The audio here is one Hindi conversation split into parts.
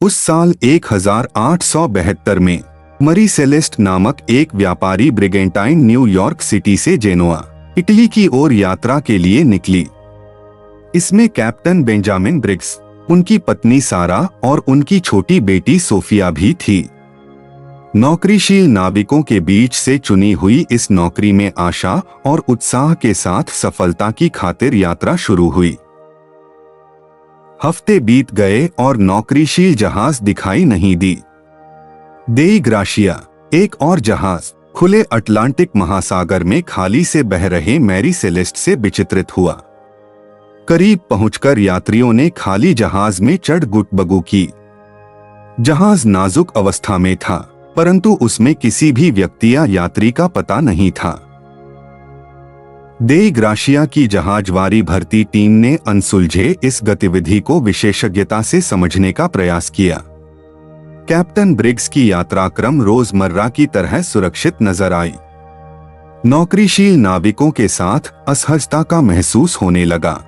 उस साल 1872 में मरी सेलेस्ट नामक एक व्यापारी ब्रिगेंटाइन न्यूयॉर्क सिटी से जेनोआ, इटली की ओर यात्रा के लिए निकली। इसमें कैप्टन बेंजामिन ब्रिग्स, उनकी पत्नी सारा और उनकी छोटी बेटी सोफिया भी थी। नौकरीशील नाविकों के बीच से चुनी हुई इस नौकरी में आशा और उत्साह के साथ सफलता की खातिर यात्रा शुरू हुई। हफ्ते बीत गए और नौकरीशील जहाज दिखाई नहीं दी। देई ग्राशिया, एक और जहाज, खुले अटलांटिक महासागर में खाली से बह रहे मैरी सेलेस्ट से विचित्रित हुआ। करीब पहुंचकर यात्रियों ने खाली जहाज में चढ़ गुटबगू की। जहाज नाजुक अवस्था में था, परंतु उसमें किसी भी व्यक्ति या यात्री का पता नहीं था। देई ग्राशिया की जहाजवारी भर्ती टीम ने अनसुलझे इस गतिविधि को विशेषज्ञता से समझने का प्रयास किया। कैप्टन ब्रिग्स की यात्रा क्रम रोजमर्रा की तरह सुरक्षित नजर आई। नौकरीशील नाविकों के साथ असहजता का महसूस होने लगा।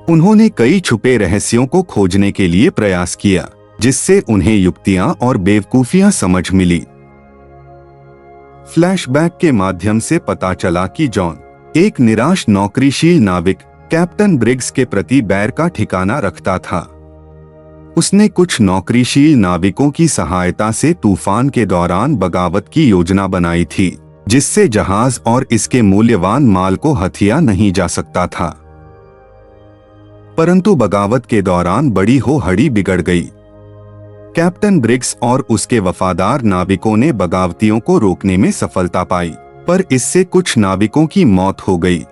उन्होंने कई छुपे रहस्यों को खोजने के लिए प्रयास किया, जिससे उन्हें युक्तियां और बेवकूफियां समझ मिली। फ्लैशबैक के माध्यम से पता चला कि जॉन, एक निराश नौकरीशील नाविक, कैप्टन ब्रिग्स के प्रति बैर का ठिकाना रखता था। उसने कुछ नौकरीशील नाविकों की सहायता से तूफान के दौरान बगावत की योजना बनाई थी, जिससे जहाज और इसके मूल्यवान माल को हथिया नहीं जा सकता था। परंतु बगावत के दौरान बड़ी होहड़ी बिगड़ गई। कैप्टन ब्रिग्स और उसके वफादार नाविकों ने बगावतियों को रोकने में सफलता पाई, पर इससे कुछ नाविकों की मौत हो गई।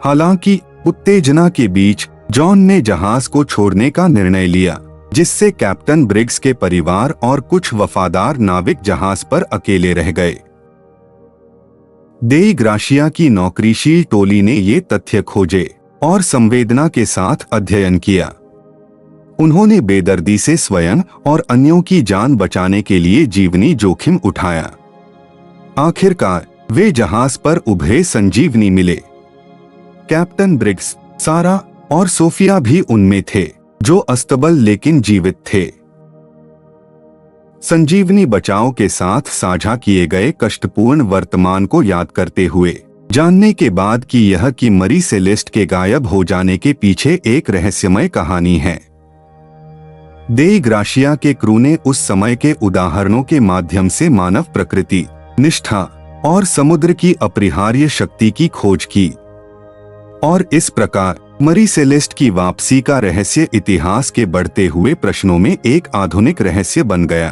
हालांकि उत्तेजना के बीच जॉन ने जहाज को छोड़ने का निर्णय लिया, जिससे कैप्टन ब्रिग्स के परिवार और कुछ वफादार नाविक जहाज पर अकेले रह गए। देई ग्राशिया की नौकरीशील टोली ने ये तथ्य खोजे और संवेदना के साथ अध्ययन किया। उन्होंने बेदर्दी से स्वयं और अन्यों की जान बचाने के लिए जीवनी जोखिम उठाया। आखिरकार वे जहाज पर उभरे संजीवनी मिले। कैप्टन ब्रिग्स, सारा और सोफिया भी उनमें थे, जो अस्तबल लेकिन जीवित थे। संजीवनी बचाव के साथ साझा किए गए कष्टपूर्ण वर्तमान को याद करते हुए, जानने के बाद कि यह कि मरी सेलेस्ट के गायब हो जाने के पीछे एक रहस्यमय कहानी है। देई ग्राशिया के क्रू ने उस समय के उदाहरणों के माध्यम से मानव प्रकृति, निष्ठा और समुद्र की अपरिहार्य शक्ति की खोज की, और इस प्रकार मरी सेलेस्ट की वापसी का रहस्य इतिहास के बढ़ते हुए प्रश्नों में एक आधुनिक रहस्य बन गया।